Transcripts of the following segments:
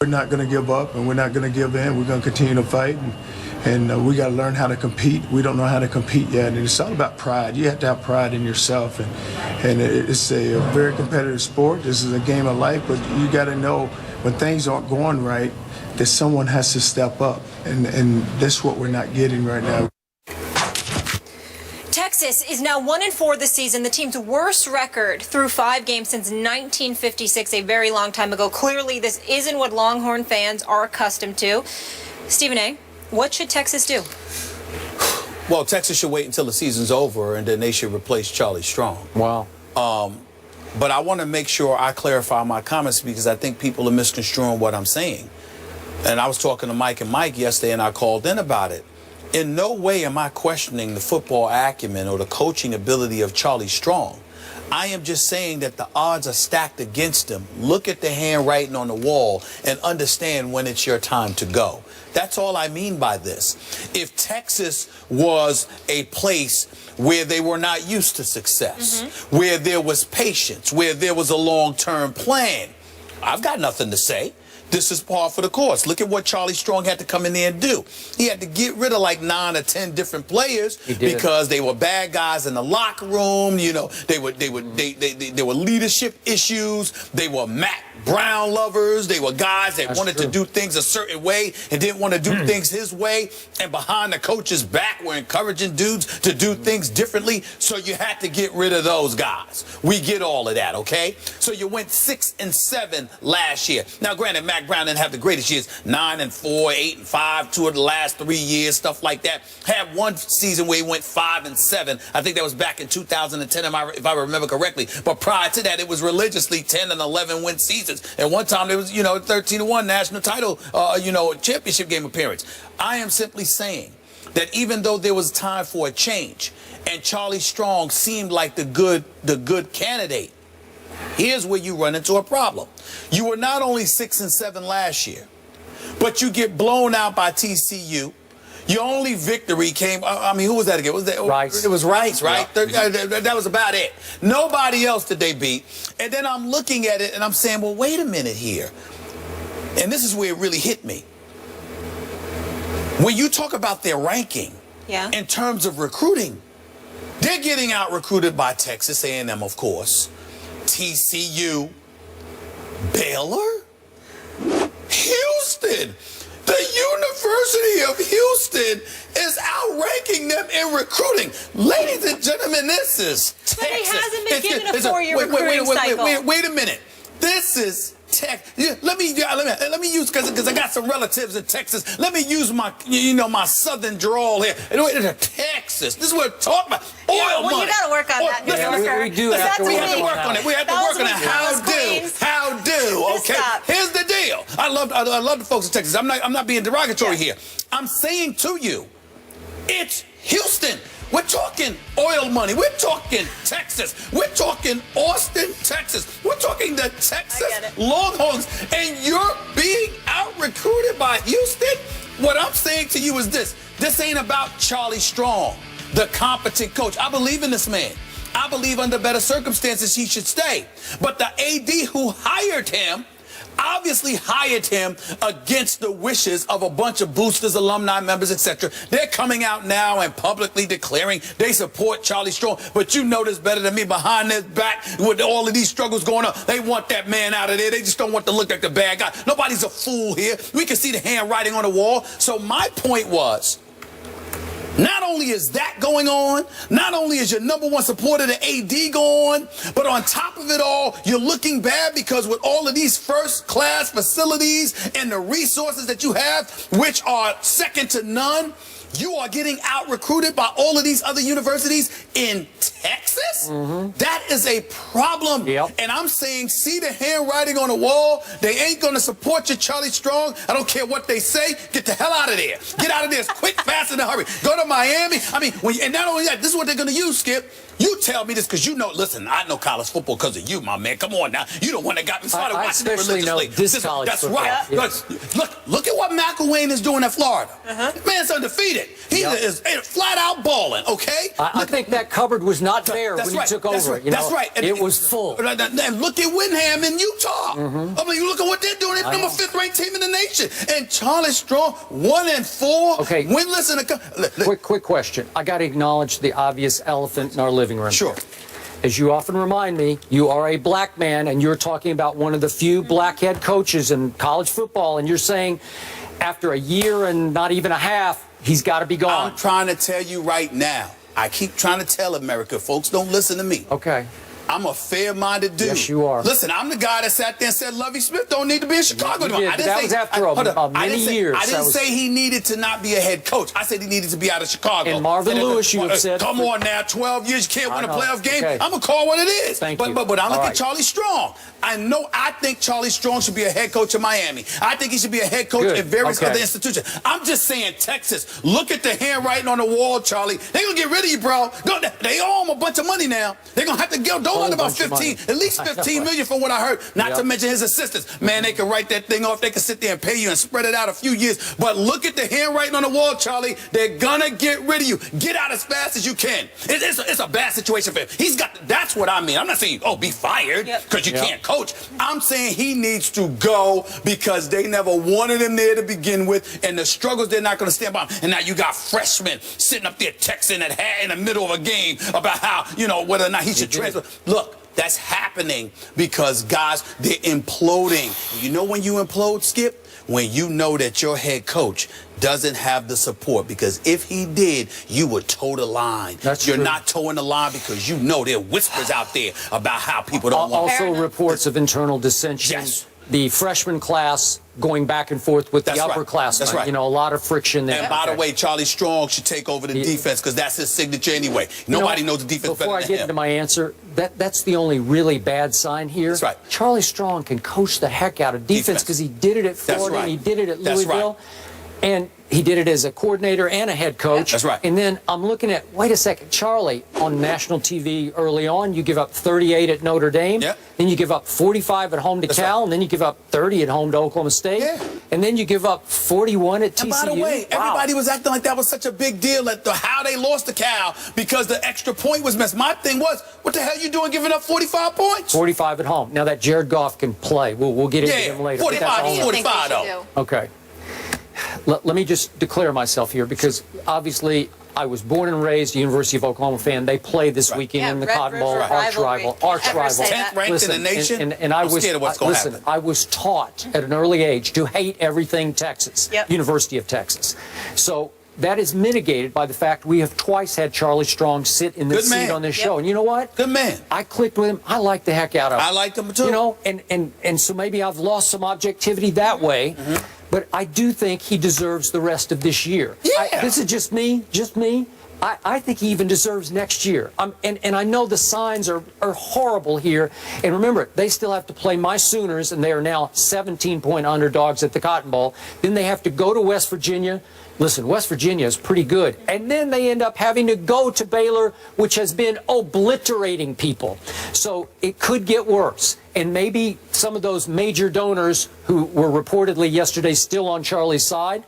We're not going to give up, and we're not going to give in. We're going to continue to fight, and we got to learn how to compete. We don't know how to compete yet, and it's all about pride. You have to have pride in yourself, and it's a very competitive sport. This is a game of life, but you got to know when things aren't going right that someone has to step up, and that's what we're not getting right now. Texas is now 1-4 this season, the team's worst record through 5 games since 1956, a very long time ago. Clearly, this isn't what Longhorn fans are accustomed to. Stephen A., what should Texas do? Well, Texas should wait until the season's over, and then they should replace Charlie Strong. Wow. But I want to make sure I clarify my comments because I think people are misconstruing what I'm saying. And I was talking to Mike and Mike yesterday, and I called in about it. In no way am I questioning the football acumen or the coaching ability of Charlie Strong. I am just saying that the odds are stacked against him. Look at the handwriting on the wall and understand when it's your time to go. That's all I mean by this. If Texas was a place where they were not used to success, where there was patience, where there was a long-term plan, I've got nothing to say. This is par for the course. Look at what Charlie Strong had to come in there and do. He had to get rid of like 9 or 10 different players because they were bad guys in the locker room. You know, they were leadership issues. They were Matt Brown lovers. They were guys that wanted to do things a certain way and didn't want to do things his way. And behind the coach's back were encouraging dudes to do things differently. So you had to get rid of those guys. We get all of that, okay? So you went 6-7 last year. Now, granted, Matt Brown didn't have the greatest years, 9-4, 8-5, 2 of the last 3 years, stuff like that. Had one season where he went 5-7. I think that was back in 2010, if I remember correctly. But prior to that, it was religiously 10 and 11 win seasons. And one time there was, 13-1 national title, championship game appearance. I am simply saying that even though there was time for a change, and Charlie Strong seemed like the good candidate, here's where you run into a problem. You were not only 6-7 last year, but you get blown out by TCU. Your only victory came, who was that again? Was that Rice. It was Rice, right? Yeah. That was about it. Nobody else did they beat. And then I'm looking at it and I'm saying, well, wait a minute here. And this is where it really hit me. When you talk about their ranking in terms of recruiting, they're getting out-recruited by Texas A&M, of course, TCU, Baylor, Houston. The University of Houston is outranking them in recruiting. Ladies and gentlemen, this is Texas. But he hasn't been given a 4-year recruiting cycle. Wait a minute. This is Texas. Let me use, because I got some relatives in Texas. Let me use my, my southern drawl here. Texas. This is what we're talking about. Oil money. You got to work on that, New Yorker. We do have to work on it. We have to work on it. How do? Okay. Here's the deal. I love the folks in Texas. I'm not being derogatory here. I'm saying to you, it's Houston. We're talking oil money. We're talking Texas. We're talking Austin, Texas. We're talking the Texas Longhorns. And you're being out-recruited by Houston? What I'm saying to you is this. This ain't about Charlie Strong, the competent coach. I believe in this man. I believe under better circumstances he should stay. But the AD who hired him obviously hired him against the wishes of a bunch of boosters, alumni members, etc. They're coming out now and publicly declaring they support Charlie Strong. But you know this better than me. Behind their back, with all of these struggles going on, they want that man out of there. They just don't want to look like the bad guy. Nobody's a fool here. We can see the handwriting on the wall. So my point was, not only is that going on, not only is your #1 supporter, the AD, going, but on top of it all, you're looking bad because with all of these first-class facilities and the resources that you have, which are second to none, you are getting out-recruited by all of these other universities in Texas? That is a problem. And I'm saying, see the handwriting on the wall? They ain't going to support you, Charlie Strong. I don't care what they say. Get the hell out of there. Get out of there quick, fast, in a hurry. Go to Miami. And not only that, this is what they're going to use, Skip. You tell me this because you know, listen, I know college football because of you, my man. Come on now. You the one that got me started I watching it especially know religiously. this college That's football. right. Yeah. Look at what McElwain is doing at Florida. Man's undefeated. He is flat out balling, okay? I think that cupboard was not there when you took over. Right. That's right. It was full. And look at Windham in Utah. I mean, you look at what they're doing. They're number 5th ranked team in the nation. And Charlie Strong, 1-4. Okay. Winless in a Quick question. I got to acknowledge the obvious elephant in our living room. Sure. As you often remind me, you are a black man, and you're talking about one of the few black head coaches in college football, and you're saying after a year and not even a half, he's got to be gone. I'm trying to tell you right now. I keep trying to tell America, folks, don't listen to me. Okay. I'm a fair-minded dude. Yes, you are. Listen, I'm the guy that sat there and said Lovie Smith don't need to be in Chicago. You did, but that was after many years. I didn't say he needed to not be a head coach. I said he needed to be out of Chicago. And Marvin Lewis, you have said. Come on now, 12 years, you can't win a playoff game. Okay. I'm going to call what it is. Thank you. But I look All at right. Charlie Strong. I think Charlie Strong should be a head coach in Miami. I think he should be a head coach in various other institutions. I'm just saying, Texas, look at the handwriting on the wall, Charlie. They're going to get rid of you, bro. They owe him a bunch of money now. They're going to have to give don't let about 15, at least 15 million from what I heard, not to mention his assistants. Man, they can write that thing off. They can sit there and pay you and spread it out a few years. But look at the handwriting on the wall, Charlie. They're going to get rid of you. Get out as fast as you can. It's a bad situation for him. That's what I mean. I'm not saying, be fired because you can't coach. I'm saying he needs to go because they never wanted him there to begin with, and the struggles they're not going to stand by. And now you got freshmen sitting up there texting in the middle of a game about how, whether or not he should transfer. Look, that's happening because, guys, they're imploding. You know when you implode, Skip? When you know that your head coach doesn't have the support, because if he did, you would toe the line. You're not toeing the line because you know there are whispers out there about how people don't want it. Also reports of internal dissension. Yes. The freshman class going back and forth with the upperclassmen. That's right. A lot of friction there. And by the way, Charlie Strong should take over the defense because that's his signature anyway. Nobody knows the defense better than him. Before I get into my answer, that's the only really bad sign here. That's right. Charlie Strong can coach the heck out of defense because he did it at Florida and he did it at Louisville. And he did it as a coordinator and a head coach. That's right. And then I'm looking at, wait a second, Charlie, on national TV early on, you give up 38 at Notre Dame. Yep. Then you give up 45 at home to Cal. And then you give up 30 at home to Oklahoma State. Yeah. And then you give up 41 at TCU. And by the way, everybody was acting like that was such a big deal at how they lost to Cal because the extra point was missed. My thing was, what the hell you doing giving up 45 points? 45 at home. Now that Jared Goff can play. We'll get into him later. 45 though. Okay. Let me just declare myself here because obviously I was born and raised a University of Oklahoma fan. They play this weekend in the Cotton Bowl, arch rival. 10th ranked in the nation. And I was scared of what's going to happen. I was taught at an early age to hate everything Texas, University of Texas. So that is mitigated by the fact we have twice had Charlie Strong sit in this seat on this show. And you know what? Good man. I clicked with him. I like the heck out of him. I liked him too. And so maybe I've lost some objectivity that way. But I do think he deserves the rest of this year. Yeah. This is just me. I think he even deserves next year. And I know the signs are horrible here. And remember, they still have to play my Sooners, and they are now 17-point underdogs at the Cotton Bowl. Then they have to go to West Virginia. Listen, West Virginia is pretty good. And then they end up having to go to Baylor, which has been obliterating people. So it could get worse. And maybe some of those major donors who were reportedly yesterday still on Charlie's side,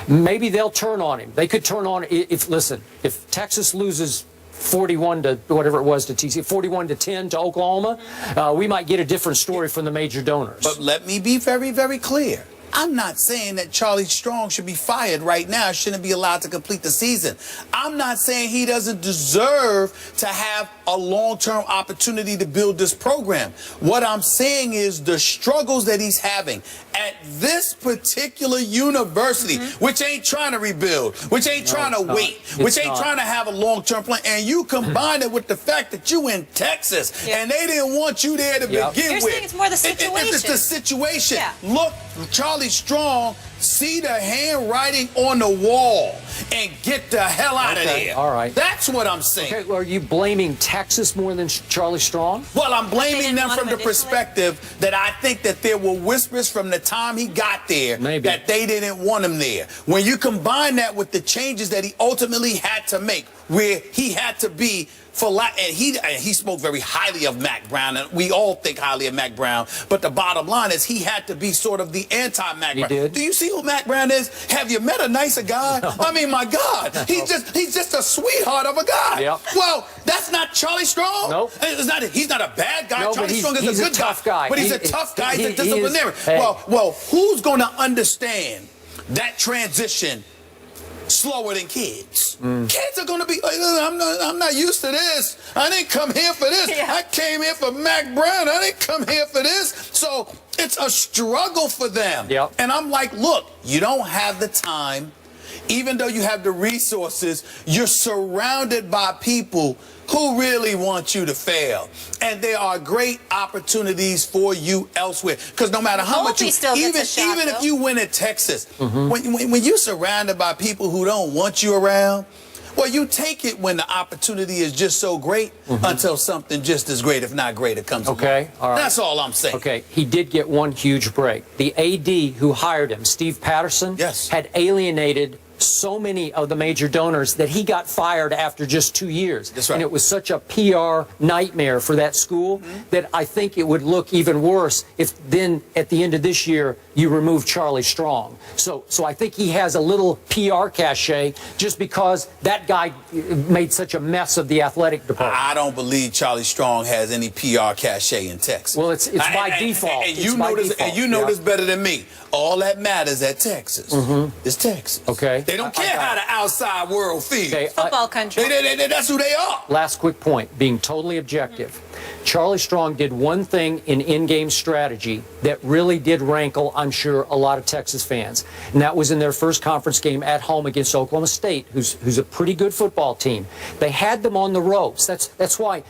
maybe they'll turn on him. They could turn on if Texas loses 41 to whatever it was to TCU, 41 to 10 to Oklahoma, we might get a different story from the major donors. But let me be very, very clear. I'm not saying that Charlie Strong should be fired right now, shouldn't be allowed to complete the season. I'm not saying he doesn't deserve to have a long-term opportunity to build this program. What I'm saying is the struggles that he's having at this particular university, which ain't trying to rebuild, which ain't trying to wait, which ain't trying to have a long-term plan, and you combine it with the fact that you in Texas and they didn't want you there to begin with. You're saying it's more the situation. It's the situation. Look, Charlie Strong see the handwriting on the wall and get the hell out of there. All right. That's what I'm saying. Okay, well, are you blaming Texas more than Charlie Strong? Well, I'm blaming didn't them want from him the initially? perspective that I think that there were whispers from the time he got there Maybe. that they didn't want him there. When you combine that with the changes that he ultimately had to make, where he had to be and he spoke very highly of Mac Brown, and we all think highly of Mac Brown, but the bottom line is he had to be sort of the anti-Mac Brown. Did. Do you see who Mac Brown is? Have you met a nicer guy? No. I mean, my God, he's just a sweetheart of a guy. Yep. Well, that's not Charlie Strong. Nope. He's not a bad guy. No, Charlie Strong is he's a good tough guy. But he's a tough guy. He's a He is. disciplinarian. Hey. Well, who's going to understand that transition slower than kids? Kids are going to be like, I'm not used to this. I didn't come here for this. Yeah. I came here for Mac Brown. I didn't come here for this. So it's a struggle for them. Yep. And I'm like, look, you don't have the time. Even though you have the resources, you're surrounded by people who really want you to fail. And there are great opportunities for you elsewhere. Because no matter how much you, even if you win at Texas, when you're surrounded by people who don't want you around, well, you take it when the opportunity is just so great until something just as great, if not greater, comes along. Okay, all right. That's all I'm saying. Okay, he did get one huge break. The AD who hired him, Steve Patterson, Yes. had alienated so many of the major donors that he got fired after just 2 years. That's right. And it was such a PR nightmare for that school that I think it would look even worse if then at the end of this year you remove Charlie Strong. So I think he has a little PR cachet just because that guy made such a mess of the athletic department. I don't believe Charlie Strong has any PR cachet in Texas. Well, it's by default. And It's you by know this, default. and you know Yeah. this better than me. All that matters at Texas is Texas. Okay. They don't care how the outside world feels. Okay, Football country. That's who they are. Last quick point, being totally objective. Charlie Strong did one thing in in-game strategy that really did rankle, I'm sure, a lot of Texas fans. And that was in their first conference game at home against Oklahoma State, who's a pretty good football team. They had them on the ropes. That's why.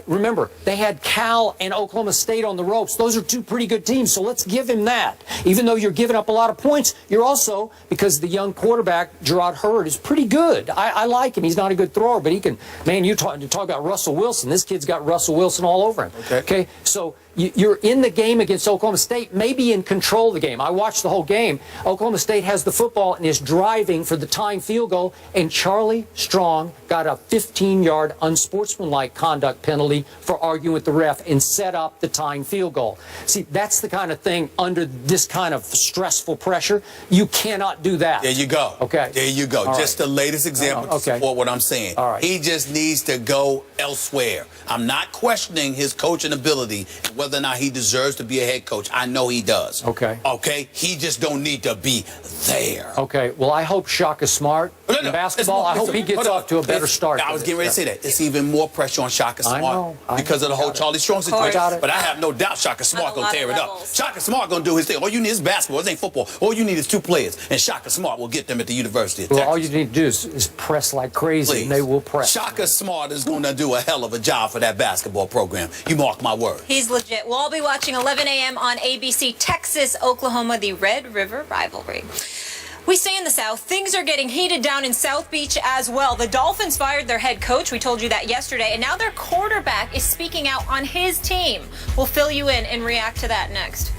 Remember, they had Cal and Oklahoma State on the ropes. Those are two pretty good teams, so let's give him that. Even though you're giving up a lot of points, you're also, because the young quarterback, Gerard Hurd, is pretty good. I like him. He's not a good thrower, but he can, man, you talk about Russell Wilson. This kid's got Russell Wilson all over him. Okay? So you're in the game against Oklahoma State, maybe in control of the game. I watched the whole game. Oklahoma State has the football and is driving for the tying field goal, and Charlie Strong got a 15-yard unsportsmanlike conduct penalty for arguing with the ref and set up the tying field goal. See, that's the kind of thing under this kind of stressful pressure. You cannot do that. There you go. Okay. There you go. All Just right. the latest example to support what I'm saying. All right. He just needs to go elsewhere. I'm not questioning his coaching ability and whether or not he deserves to be a head coach. I know he does. Okay. Okay? He just don't need to be there. Okay, well, I hope Shaka Smart in basketball, I hope he gets off to a better start. I was getting ready to say that. It's even more pressure on Shaka Smart know. because of the whole Charlie Strong situation. Got it. But I have no doubt Shaka Smart a going lot to tear of it up. levels. Shaka Smart going to do his thing. All you need is basketball. It ain't football. All you need is two players. And Shaka Smart will get them at the University of Well, Texas. all you need to do is press like crazy, Please. and they will press. Shaka Smart is going to do a hell of a job for that basketball program. You mark my word. He's legit. We'll all be watching 11 a.m. on ABC, Texas, Oklahoma, the Red River rivalry. We stay in the South. Things are getting heated down in South Beach as well. The Dolphins fired their head coach. We told you that yesterday. And now their quarterback is speaking out on his team. We'll fill you in and react to that next.